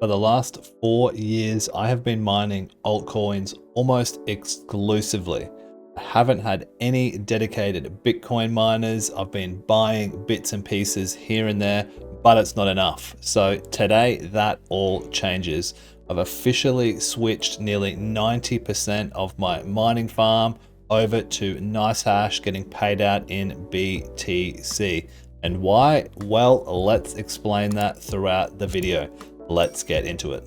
For the last 4 years, I have been mining altcoins almost exclusively. I haven't had any dedicated Bitcoin miners. I've been buying bits and pieces here and there, but it's not enough. So today that all changes. I've officially switched nearly 90% of my mining farm over to Nicehash, getting paid out in BTC. And why? Well, let's explain that throughout the video. Let's get into it.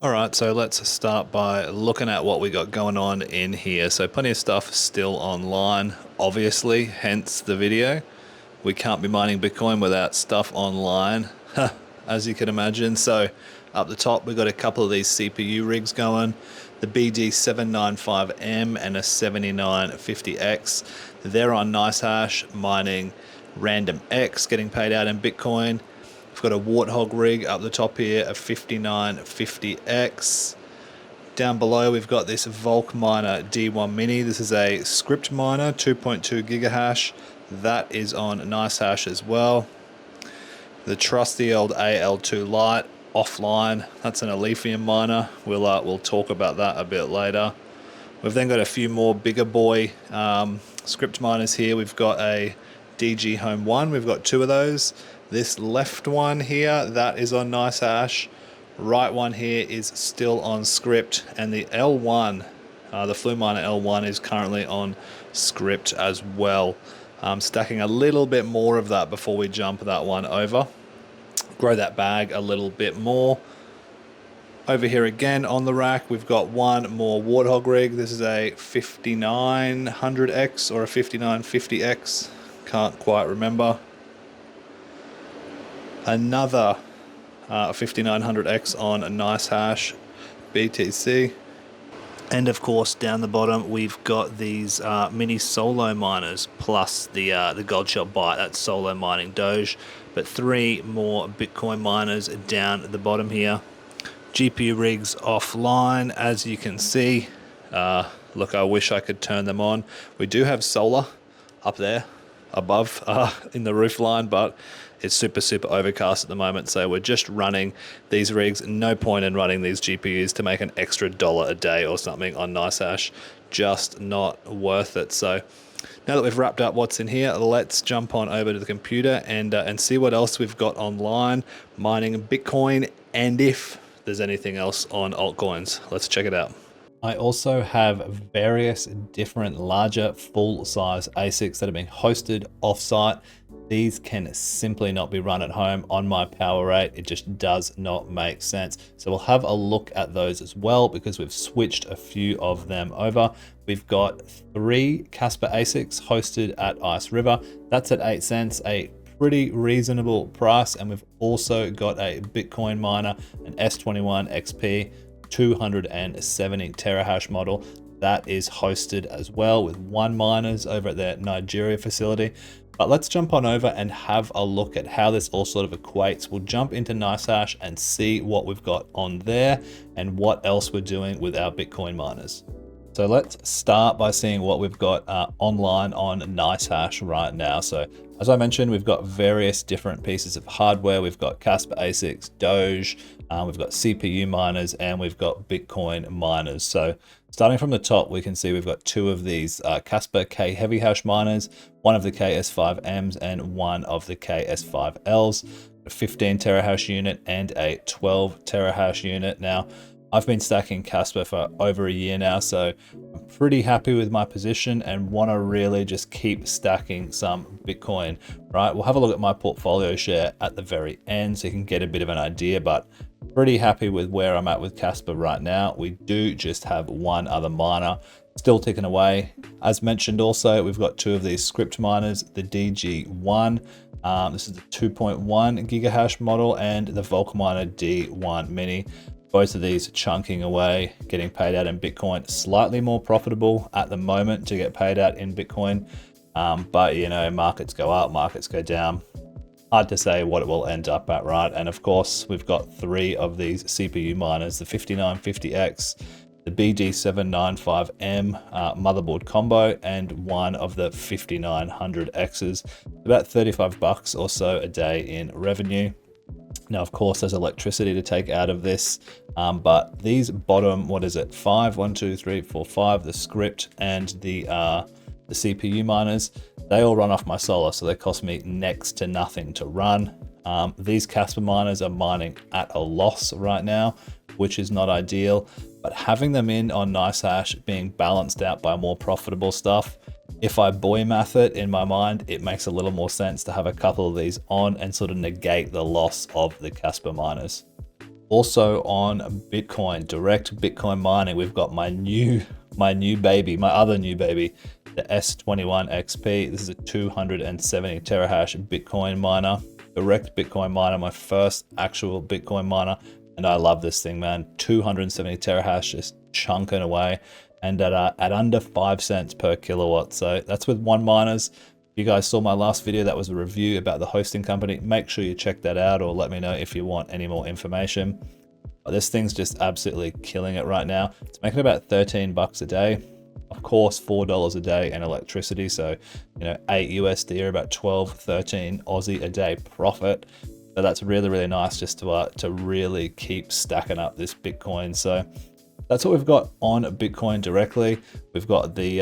All right, so let's start by looking at what we got going on in here. So plenty of stuff still online, obviously, hence the video. We can't be mining Bitcoin without stuff online, as you can imagine. So up the top, we've got a couple of these CPU rigs going, the BG795M and a 7950X. They're on Nicehash mining random X, getting paid out in Bitcoin. We've got a Warthog rig up the top here, a 5950X. Down below, we've got this Volkminer D1 Mini. This is a script miner, 2.2 gigahash. That is on Nicehash as well. The trusty old AL2 Lite offline. That's an Alephium miner. We'll talk about that a bit later. We've then got a few more bigger boy script miners here. We've got a DG Home 1. We've got two of those. This left one here, that is on Nicehash. Right one here is still on script, and the L1, the Fluminer L1 is currently on script as well. Stacking a little bit more of that before we jump that one over. Grow that bag a little bit more. Over here again on the rack, we've got one more Warthog rig. This is a 5900X or a 5950X. Can't quite remember. Another 5900X on Nicehash BTC. And of course, down the bottom, we've got these mini solo miners plus the Goldshell Byte, that's solo mining Doge. But three more Bitcoin miners down the bottom here. GPU rigs offline, as you can see. Look, I wish I could turn them on. We do have solar up there above in the roof line, but it's super overcast at the moment, so we're just running these rigs. No point in running these GPUs to make an extra $1 a day or something on Nicehash. Just not worth it. So now that we've wrapped up what's in here, let's jump on over to the computer and see what else we've got online mining Bitcoin, and if there's anything else on altcoins. Let's check it out. I also have various different larger full-size ASICs that are being hosted off-site. These can simply not be run at home on my power rate. It just does not make sense. So we'll have a look at those as well, because we've switched a few of them over. We've got 3 Kaspa ASICs hosted at IceRiver. That's at 8 cents, a pretty reasonable price. And we've also got a Bitcoin miner, an S21 XP, 270 terahash model. That is hosted as well with 1 miners over at their Nigeria facility. But let's jump on over and have a look at how this all sort of equates. We'll jump into Nicehash and see what we've got on there and what else we're doing with our Bitcoin miners. So let's start by seeing what we've got online on Nicehash right now. So as I mentioned, we've got various different pieces of hardware. We've got Kaspa ASICs, Doge, we've got CPU miners, and we've got Bitcoin miners. So starting from the top, we can see we've got 2 of these Kaspa K heavy hash miners, one of the KS5Ms and one of the KS5Ls, a 15 terahash unit and a 12 terahash unit. Now, I've been stacking Kaspa for over a year now, so I'm pretty happy with my position and want to really just keep stacking some Bitcoin, right? We'll have a look at my portfolio share at the very end so you can get a bit of an idea, but pretty happy with where I'm at with Kaspa right now. We do just have one other miner still ticking away. As mentioned also, we've got 2 of these script miners, the DG1. This is the 2.1 gigahash model, and the Volkminer D1 Mini. Both of these chunking away, getting paid out in Bitcoin. Slightly more profitable at the moment to get paid out in Bitcoin. But you know, markets go up, markets go down. Hard to say what it will end up at, right? And of course, we've got 3 of these CPU miners, the 5950X, the BD795M motherboard combo, and one of the 5900Xs. About 35 bucks or so a day in revenue. Now, of course, there's electricity to take out of this, but these bottom, what is it, 5, 1, 2, 3, 4, 5, the script and the CPU miners, they all run off my solar, so they cost me next to nothing to run. These Kaspa miners are mining at a loss right now, which is not ideal, but having them in on Nicehash being balanced out by more profitable stuff, if I boy math it in my mind, it makes a little more sense to have a couple of these on and sort of negate the loss of the Kaspa miners. Also on Bitcoin, direct Bitcoin mining, we've got my other new baby, the S21 XP. This is a 270 terahash Bitcoin miner, direct Bitcoin miner, my first actual Bitcoin miner. And I love this thing, man. 270 terahash, just chunking away, and at under 5 cents per kilowatt. So that's with one miners. If you guys saw my last video, that was a review about the hosting company. Make sure you check that out, or let me know if you want any more information. But this thing's just absolutely killing it right now. It's making about 13 bucks a day. Of course, $4 a day in electricity. So, 8 USD or about 12, 13 Aussie a day profit. So that's really, really nice just to really keep stacking up this Bitcoin. So that's what we've got on Bitcoin directly. We've got the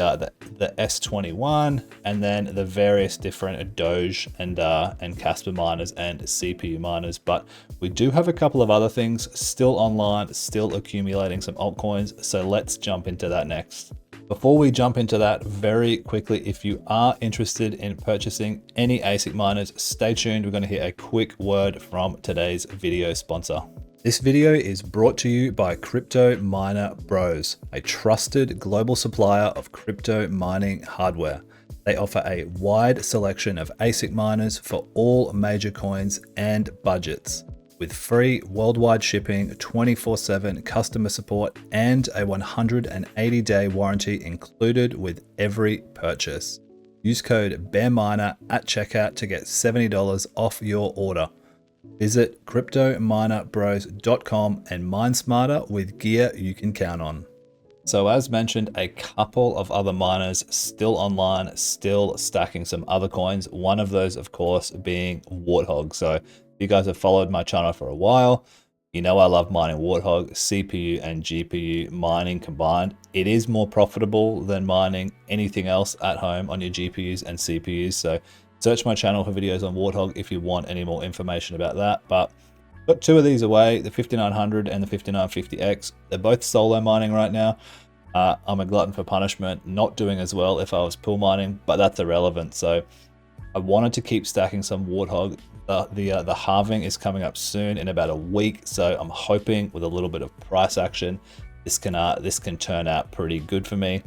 S21 and then the various different Doge and Kaspa miners and CPU miners. But we do have a couple of other things still online, still accumulating some altcoins. So let's jump into that next. Before we jump into that, very quickly, if you are interested in purchasing any ASIC miners, stay tuned. We're going to hear a quick word from today's video sponsor. This video is brought to you by CryptoMinerBros, a trusted global supplier of crypto mining hardware. They offer a wide selection of ASIC miners for all major coins and budgets, with free worldwide shipping, 24/7 customer support, and a 180-day warranty included with every purchase. Use code BearMiner at checkout to get $70 off your order. Visit CryptoMinerBros.com and mine smarter with gear you can count on. So as mentioned, a couple of other miners still online, still stacking some other coins. One of those, of course, being Warthog. So you guys have followed my channel for a while, you know I love mining Warthog, CPU and GPU mining combined. It is more profitable than mining anything else at home on your GPUs and CPUs. So search my channel for videos on Warthog if you want any more information about that. But got two of these away, the 5900 and the 5950X. They're both solo mining right now. I'm a glutton for punishment, not doing as well if I was pool mining, but that's irrelevant. So I wanted to keep stacking some Warthog. The halving is coming up soon in about a week, so I'm hoping with a little bit of price action, this can turn out pretty good for me.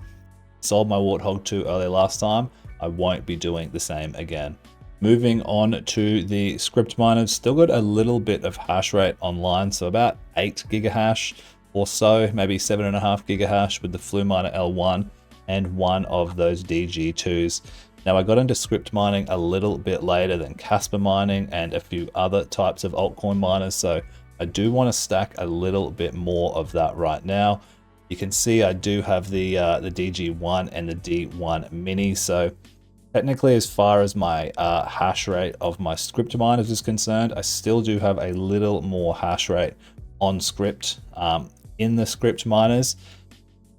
Sold my Warthog 2 early last time. I won't be doing the same again. Moving on to the script miners, still got a little bit of hash rate online, so about 8 gigahash or so, maybe 7.5 gigahash with the Fluminer L1 and one of those DG2s. Now I got into script mining a little bit later than Kaspa mining and a few other types of altcoin miners, so I do want to stack a little bit more of that right now. You can see I do have the DG1 and the D1 mini, so technically as far as my hash rate of my script miners is concerned, I still do have a little more hash rate on script in the script miners,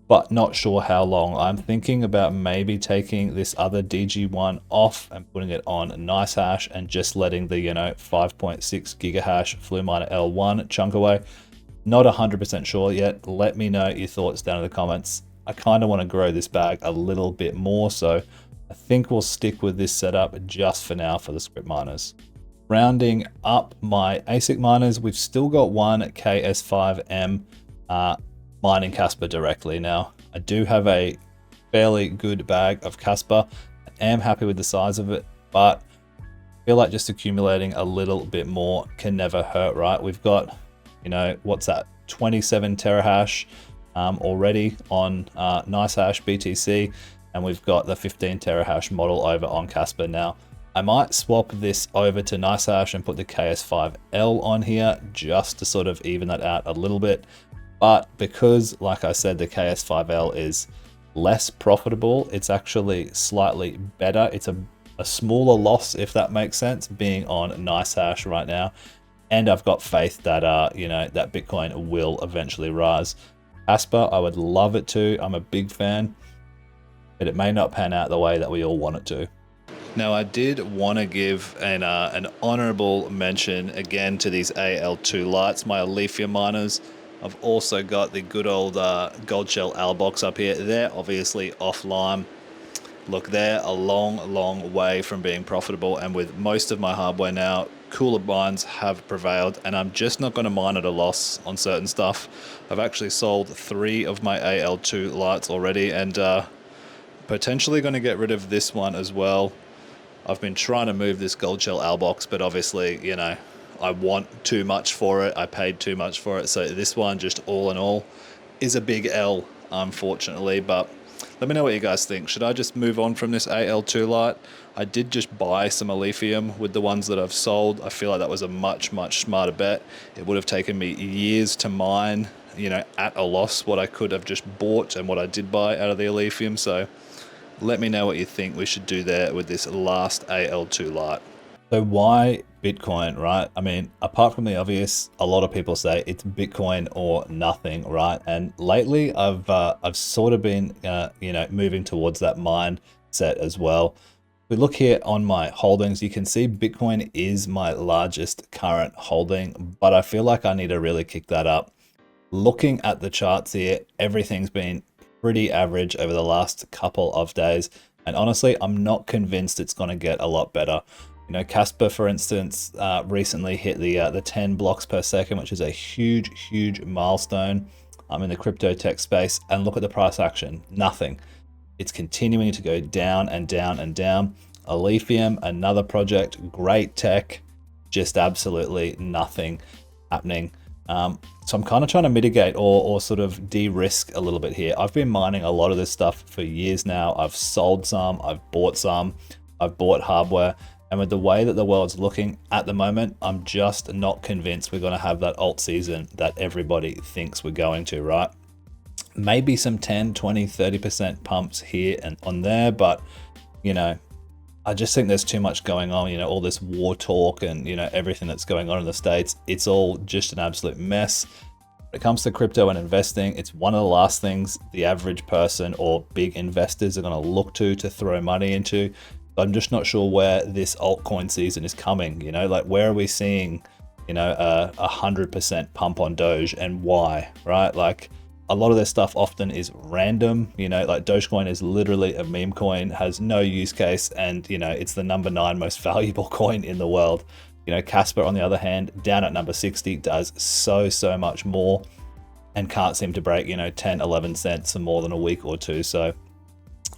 but not sure how long. I'm thinking about maybe taking this other DG1 off and putting it on Nicehash and just letting the 5.6 gigahash Fluminer L1 chunk away. Not 100% sure yet. Let me know your thoughts down in the comments. I kind of want to grow this bag a little bit more, so I think we'll stick with this setup just for now for the script miners. Rounding up my ASIC miners, we've still got one KS5M mining Kaspa directly. Now, I do have a fairly good bag of Kaspa. I am happy with the size of it, but I feel like just accumulating a little bit more can never hurt, right? We've got, what's that, 27 terahash already on Nicehash BTC, and we've got the 15 terahash model over on Kaspa now. I might swap this over to Nicehash and put the KS5L on here just to sort of even that out a little bit. But because, like I said, the KS5L is less profitable, it's actually slightly better. It's a smaller loss, if that makes sense, being on Nicehash right now. And I've got faith that, you know, that Bitcoin will eventually rise. Kaspa, I would love it to. I'm a big fan, but it may not pan out the way that we all want it to. Now, I did want to give an honorable mention again to these AL2 lights, my Alephium miners. I've also got the good old gold shell Albox up here. They're obviously offline. Look, they're a long way from being profitable, and with most of my hardware now, cooler mines have prevailed, and I'm just not going to mine at a loss on certain stuff. I've actually sold 3 of my AL2 lights already, and potentially going to get rid of this one as well. I've been trying to move this gold shell Albox, but obviously, you know, I want too much for it. I paid too much for it. So this one, just all in all, is a big L, unfortunately. But let me know what you guys think. Should I just move on from this AL2 light? I did just buy some Alephium with the ones that I've sold. I feel like that was a much smarter bet. It would have taken me years to mine, you know, at a loss what I could have just bought and what I did buy out of the Alephium. So let me know what you think we should do there with this last AL2 light. So why Bitcoin, right? I mean, apart from the obvious, a lot of people say it's Bitcoin or nothing, right? And lately I've sort of been, you know, moving towards that mindset as well. If we look here on my holdings, you can see Bitcoin is my largest current holding, but I feel like I need to really kick that up. Looking at the charts here, everything's been pretty average over the last couple of days. And honestly, I'm not convinced it's going to get a lot better. You know, Kaspa, for instance, recently hit the 10 blocks per second, which is a huge milestone in the crypto tech space. And look at the price action, nothing. It's continuing to go down and down and down. Alephium, another project, great tech, just absolutely nothing happening. So I'm kind of trying to mitigate or sort of de-risk a little bit here. I've been mining a lot of this stuff for years now. I've sold some, I've bought some, I've bought hardware. And with the way that the world's looking at the moment, I'm just not convinced we're going to have that alt season that everybody thinks we're going to, right? Maybe some 10, 20, 30% pumps here and on there, but, you know, I just think there's too much going on, you know, all this war talk and, you know, everything that's going on in the States. It's all just an absolute mess. When it comes to crypto and investing, it's one of the last things the average person or big investors are going to look to throw money into. I'm just not sure where this altcoin season is coming, you know, like where are we seeing, you know, 100% pump on Doge and why, right? Like a lot of this stuff often is random, you know, like Dogecoin is literally a meme coin, has no use case, and, you know, it's the number 9 most valuable coin in the world. You know, Kaspa, on the other hand, down at number 60, does so much more and can't seem to break, you know, 10, 11 cents for more than a week or two. So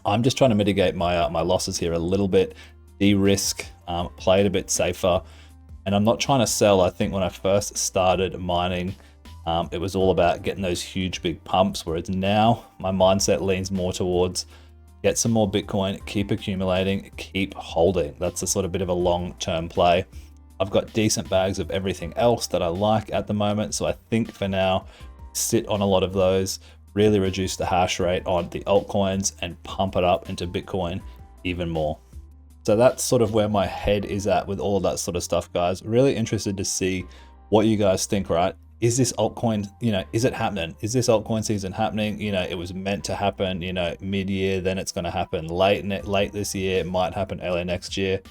I'm just trying to mitigate my my losses here a little bit, de-risk, play it a bit safer. And I'm not trying to sell. I think when I first started mining, it was all about getting those huge big pumps, whereas now my mindset leans more towards get some more Bitcoin, keep accumulating, keep holding. That's a sort of bit of a long-term play. I've got decent bags of everything else that I like at the moment. So I think for now, sit on a lot of those, really reduce the hash rate on the altcoins and pump it up into Bitcoin even more. So that's sort of where my head is at with all of that sort of stuff, guys. Really interested to see what you guys think, right? Is this altcoin, you know, is it happening? Is this altcoin season happening? You know, it was meant to happen, you know, mid-year, then it's going to happen late this year. It might happen early next year.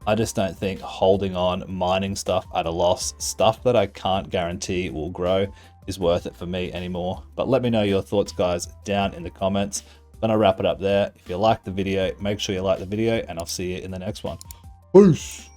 I just don't think holding on, mining stuff at a loss, stuff that I can't guarantee will grow, is worth it for me anymore. But let me know your thoughts, guys, down in the comments. I'm gonna wrap it up there. If you like the video, make sure you like the video, and I'll see you in the next one. Peace.